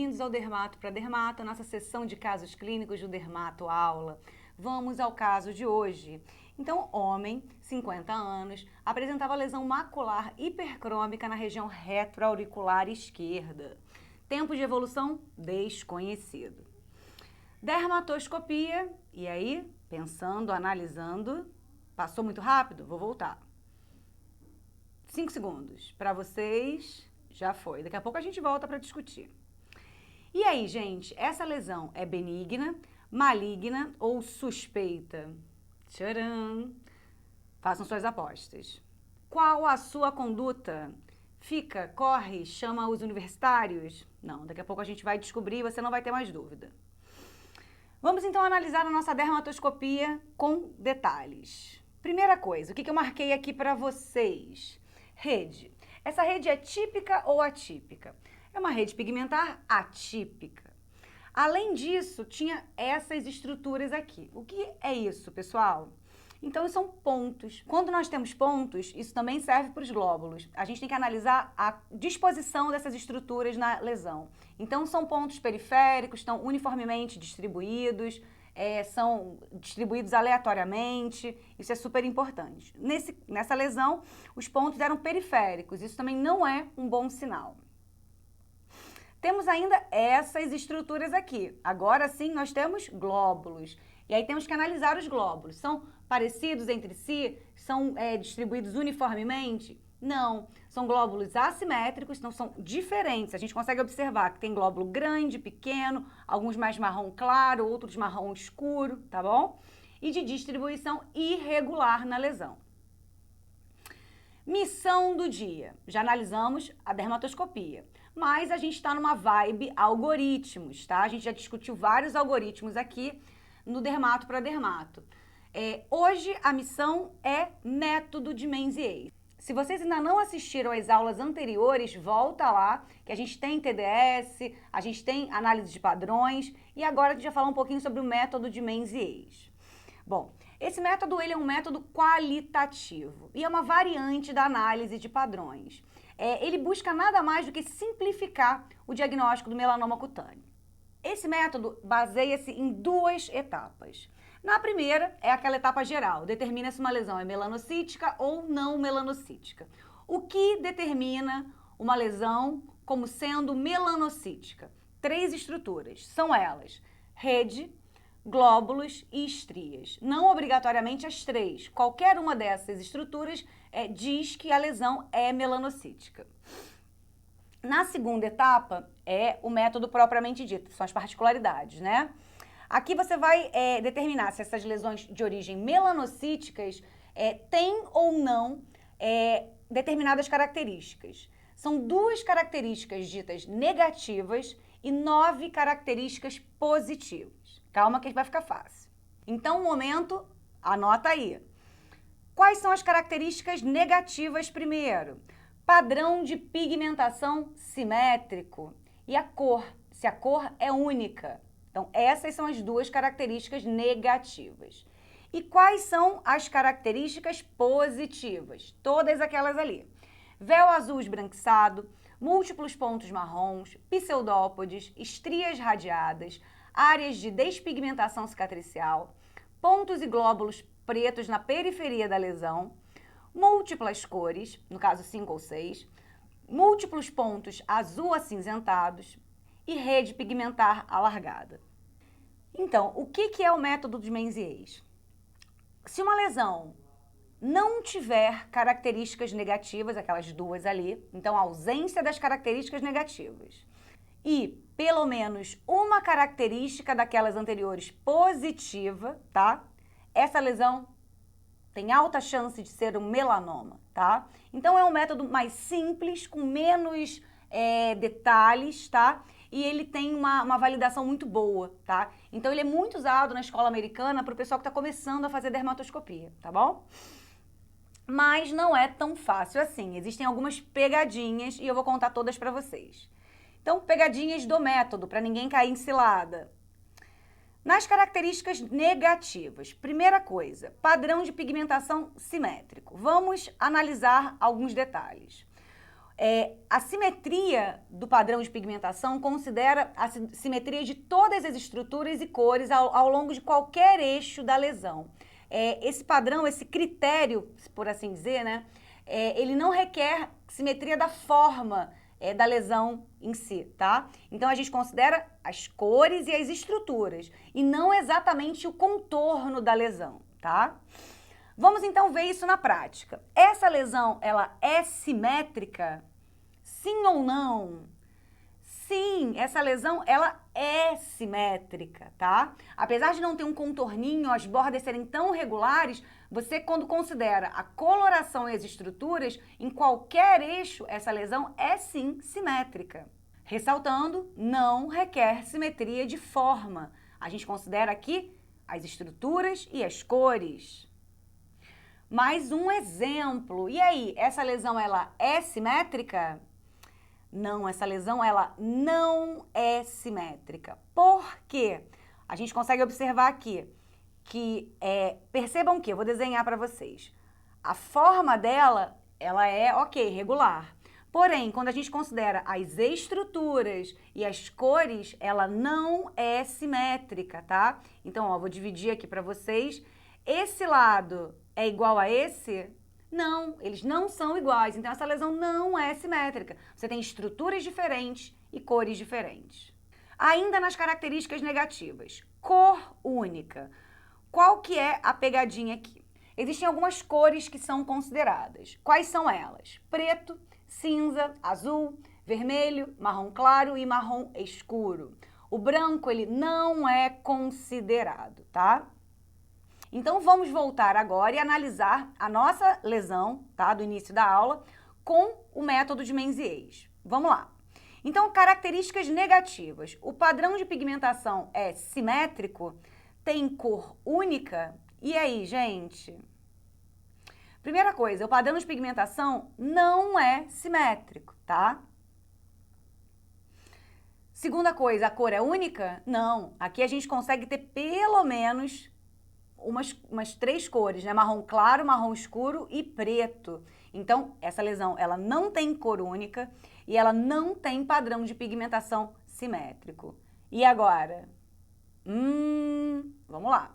bem-vindos ao Dermato para Dermato, nossa sessão de casos clínicos do Dermato Aula. Vamos ao caso de hoje. Então, homem, 50 anos, apresentava lesão macular hipercrômica na região retroauricular esquerda. Tempo de evolução desconhecido. Dermatoscopia, e aí, pensando, analisando, passou muito rápido? Vou voltar. 5 segundos. Para vocês, já foi. Daqui a pouco a gente volta para discutir. E aí, gente, essa lesão é benigna, maligna ou suspeita? Tcharam! Façam suas apostas. Qual a sua conduta? Fica, corre, chama os universitários? Não, daqui a pouco a gente vai descobrir e você não vai ter mais dúvida. Vamos então analisar a nossa dermatoscopia com detalhes. Primeira coisa, o que eu marquei aqui para vocês? Rede. Essa rede é típica ou atípica? É uma rede pigmentar atípica. Além disso, tinha essas estruturas aqui. O que é isso, pessoal? Então, são pontos. Quando nós temos pontos, isso também serve para os glóbulos. A gente tem que analisar a disposição dessas estruturas na lesão. Então, são pontos periféricos, estão uniformemente distribuídos, são distribuídos aleatoriamente, isso é super importante. Nessa lesão, os pontos eram periféricos, isso também não é um bom sinal. Temos ainda essas estruturas aqui. Agora sim, nós temos glóbulos. E aí temos que analisar os glóbulos. São parecidos entre si? São distribuídos uniformemente? Não. São glóbulos assimétricos, então são diferentes. A gente consegue observar que tem glóbulo grande, pequeno, alguns mais marrom claro, outros marrom escuro, tá bom? E de distribuição irregular na lesão. Missão do dia. Já analisamos a dermatoscopia, mas a gente está numa vibe algoritmos, tá? A gente já discutiu vários algoritmos aqui no Dermato para Dermato. Hoje a missão é método de Menzies. Se vocês ainda não assistiram às aulas anteriores, volta lá, que a gente tem TDS, a gente tem análise de padrões e agora a gente vai falar um pouquinho sobre o método de Menzies. Bom, esse método ele é um método qualitativo e é uma variante da análise de padrões. Ele busca nada mais do que simplificar o diagnóstico do melanoma cutâneo. Esse método baseia-se em duas etapas. Na primeira, é aquela etapa geral, determina se uma lesão é melanocítica ou não melanocítica. O que determina uma lesão como sendo melanocítica? 3 estruturas, são elas: rede, glóbulos e estrias. Não obrigatoriamente as 3, qualquer uma dessas estruturas diz que a lesão é melanocítica. Na segunda etapa é o método propriamente dito, são as particularidades, né? Aqui você vai determinar se essas lesões de origem melanocíticas têm ou não determinadas características. São 2 características ditas negativas e 9 características positivas. Calma que vai ficar fácil. Então, um momento, anota aí. Quais são as características negativas primeiro? Padrão de pigmentação simétrico e a cor, se a cor é única. Então, essas são as 2 características negativas. E quais são as características positivas? Todas aquelas ali. Véu azul esbranquiçado, múltiplos pontos marrons, pseudópodes, estrias radiadas, áreas de despigmentação cicatricial, pontos e glóbulos pretos na periferia da lesão, múltiplas cores, no caso 5 ou 6, múltiplos pontos azul acinzentados e rede pigmentar alargada. Então, o que é o método de Menzies? Se uma lesão não tiver características negativas, aquelas 2 ali, então ausência das características negativas, e pelo menos uma característica daquelas anteriores positiva, tá? Essa lesão tem alta chance de ser um melanoma, tá? Então é um método mais simples, com menos detalhes, tá? E ele tem uma validação muito boa, tá? Então ele é muito usado na escola americana para o pessoal que está começando a fazer dermatoscopia, tá bom? Mas não é tão fácil assim. Existem algumas pegadinhas e eu vou contar todas para vocês. Então, pegadinhas do método, para ninguém cair em cilada. Nas características negativas, primeira coisa, padrão de pigmentação simétrico. Vamos analisar alguns detalhes. A simetria do padrão de pigmentação considera a simetria de todas as estruturas e cores ao longo de qualquer eixo da lesão. Esse padrão, esse critério, por assim dizer, né, ele não requer simetria da forma da lesão em si, tá? Então, a gente considera as cores e as estruturas, e não exatamente o contorno da lesão, tá? Vamos, então, ver isso na prática. Essa lesão, ela é simétrica? Sim ou não? Sim, essa lesão, ela é simétrica, tá? Apesar de não ter um contorninho, as bordas serem tão regulares, você, quando considera a coloração e as estruturas, em qualquer eixo, essa lesão é sim simétrica. Ressaltando, não requer simetria de forma. A gente considera aqui as estruturas e as cores. Mais um exemplo. E aí, essa lesão, ela é simétrica? Não, essa lesão, ela não é simétrica. Por quê? A gente consegue observar aqui que, percebam que, eu vou desenhar para vocês. A forma dela, ela é, ok, regular. Porém, quando a gente considera as estruturas e as cores, ela não é simétrica, tá? Então, ó, vou dividir aqui para vocês. Esse lado é igual a esse? Não, eles não são iguais, então essa lesão não é simétrica. Você tem estruturas diferentes e cores diferentes. Ainda nas características negativas, cor única. Qual que é a pegadinha aqui? Existem algumas cores que são consideradas. Quais são elas? Preto, cinza, azul, vermelho, marrom claro e marrom escuro. O branco, ele não é considerado, tá? Então, vamos voltar agora e analisar a nossa lesão, tá, do início da aula, com o método de Menzies. Vamos lá. Então, características negativas. O padrão de pigmentação é simétrico, tem cor única. E aí, gente? Primeira coisa, o padrão de pigmentação não é simétrico, tá? Segunda coisa, a cor é única? Não. Aqui a gente consegue ter pelo menos umas 3 cores, né? Marrom claro, marrom escuro e preto. Então, essa lesão, ela não tem cor única e ela não tem padrão de pigmentação simétrico. E agora? Vamos lá.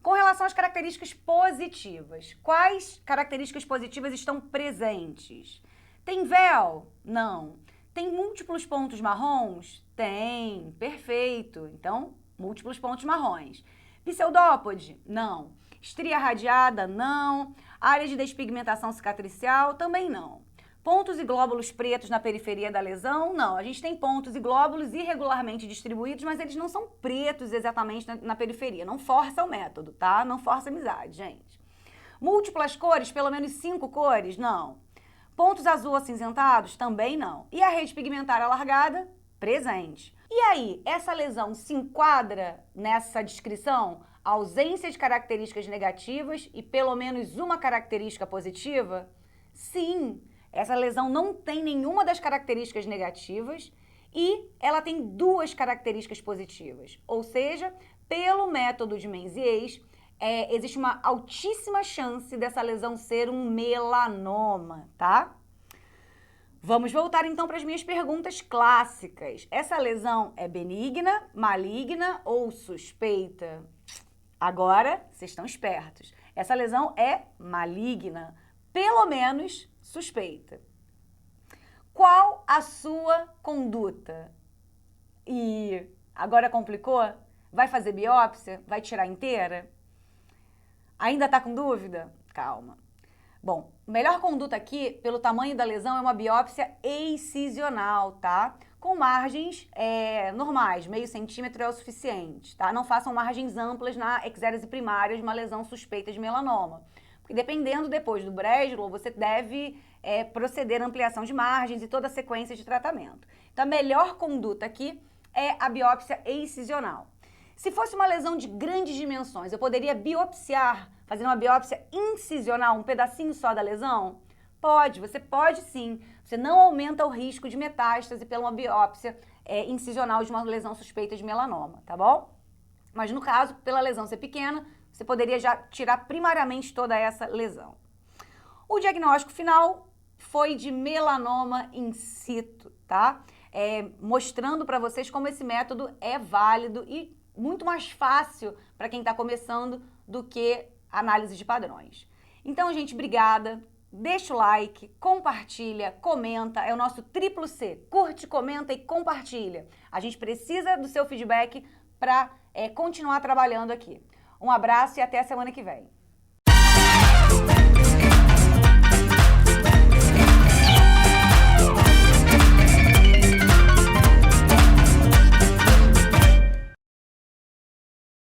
Com relação às características positivas, quais características positivas estão presentes? Tem véu? Não. Tem múltiplos pontos marrons? Tem. Perfeito. Então, múltiplos pontos marrons. Pseudópode? Não. Estria radiada? Não. Área de despigmentação cicatricial? Também não. Pontos e glóbulos pretos na periferia da lesão? Não. A gente tem pontos e glóbulos irregularmente distribuídos, mas eles não são pretos exatamente na periferia. Não força o método, tá? Não força a amizade, gente. Múltiplas cores? Pelo menos 5 cores? Não. Pontos azul acinzentados? Também não. E a rede pigmentar alargada? Presente. E aí, essa lesão se enquadra nessa descrição? Ausência de características negativas e pelo menos uma característica positiva? Sim, essa lesão não tem nenhuma das características negativas e ela tem 2 características positivas. Ou seja, pelo método de Menzies, existe uma altíssima chance dessa lesão ser um melanoma, tá? Vamos voltar então para as minhas perguntas clássicas. Essa lesão é benigna, maligna ou suspeita? Agora, vocês estão espertos. Essa lesão é maligna, pelo menos suspeita. Qual a sua conduta? E agora complicou? Vai fazer biópsia? Vai tirar inteira? Ainda está com dúvida? Calma. Bom, melhor conduta aqui, pelo tamanho da lesão, é uma biópsia excisional, tá? Com margens normais, meio centímetro é o suficiente, tá? Não façam margens amplas na exérese primária de uma lesão suspeita de melanoma. Porque dependendo depois do Breslow, você deve proceder à ampliação de margens e toda a sequência de tratamento. Então, a melhor conduta aqui é a biópsia excisional. Se fosse uma lesão de grandes dimensões, eu poderia biopsiar, fazer uma biópsia incisional, um pedacinho só da lesão? Pode, você pode sim. Você não aumenta o risco de metástase pela uma biópsia incisional de uma lesão suspeita de melanoma, tá bom? Mas no caso, pela lesão ser pequena, você poderia já tirar primariamente toda essa lesão. O diagnóstico final foi de melanoma in situ, tá? Mostrando para vocês como esse método é válido e muito mais fácil para quem está começando do que análise de padrões. Então, gente, obrigada. Deixa o like, compartilha, comenta. É o nosso triplo C. Curte, comenta e compartilha. A gente precisa do seu feedback para continuar trabalhando aqui. Um abraço e até a semana que vem.